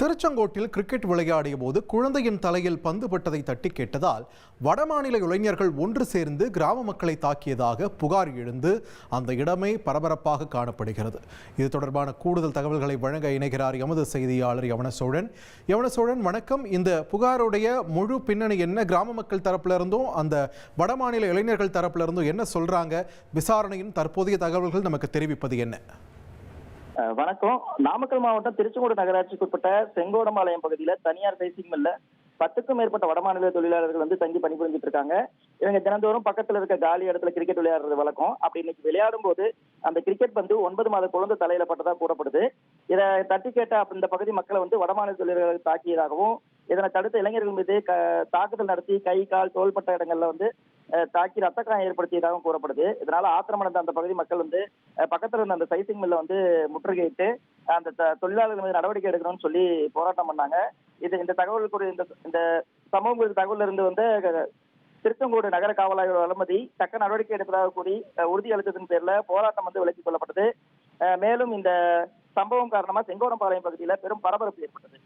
திருச்செங்கோட்டில் கிரிக்கெட் விளையாடிய போது குழந்தையின் தலையில் பந்து பட்டதை தட்டி கேட்டதால் வடமாநில இளைஞர்கள் ஒன்று சேர்ந்து கிராம மக்களை தாக்கியதாக புகார் எழுந்து அந்த இடமே பரபரப்பாக காணப்படுகிறது. இது தொடர்பான கூடுதல் தகவல்களை வழங்க இணைகிறார் எமது செய்தியாளர் யவனசோழன். வணக்கம். இந்த புகாருடைய முழு பின்னணி என்ன? கிராம மக்கள் தரப்புல இருந்தும் அந்த வடமாநில இளைஞர்கள் தரப்புல இருந்தும் என்ன சொல்றாங்க? விசாரணையின் தற்போதைய தகவல்கள் நமக்கு தெரிவிப்பது என்ன? வணக்கம். நாமக்கல் மாவட்டம் திருச்செங்கோடு நகராட்சிக்கு உட்பட்ட செங்கோடம்பாளையம் பகுதியில தனியார் ரைசிங் மில்ல 10க்கும் மேற்பட்ட வடமாநில தொழிலாளர்கள் தங்கி பணிபுரிஞ்சிட்டு இருக்காங்க. இவங்க தினந்தோறும் பக்கத்துல இருக்க காலி இடத்துல கிரிக்கெட் விளையாடுறது வழக்கம். அப்படி இன்னைக்கு விளையாடும் போது அந்த கிரிக்கெட் பந்து 9 மாத குழந்தை தலையில பட்டதா கூறப்படுது. இதை தட்டி கேட்ட இந்த பகுதி மக்களை வடமாநில தொழிலாளர்கள் தாக்கியதாகவும், இதனை தடுத்த இளைஞர்கள் மீது தாக்குதல் நடத்தி கை கால் தோள்பட்ட இடங்கள்ல தாக்கி ரத்த காயம் ஏற்படுத்தியதாகவும் கூறப்படுது. இதனால ஆத்திரமடைந்த அந்த பகுதி மக்கள் பக்கத்துல இருந்த அந்த சைசிங் மில்ல முற்றுகையிட்டு அந்த தொழிலாளர்கள் மீது நடவடிக்கை எடுக்கணும்னு சொல்லி போராட்டம் பண்ணாங்க. இந்த தகவல் கூட இந்த சமூக குறித்த தகவல் இருந்து திருச்செங்கோடு நகர காவல் ஆய்வாளர் அனுமதி தக்க நடவடிக்கை எடுப்பதாக கூறி உறுதி அளித்ததன் பேர்ல போராட்டம் விலக்கிக் கொள்ளப்பட்டது. மேலும் இந்த சம்பவம் காரணமா செங்கோடம்பாளையம் பகுதியில பெரும் பரபரப்பு ஏற்பட்டது.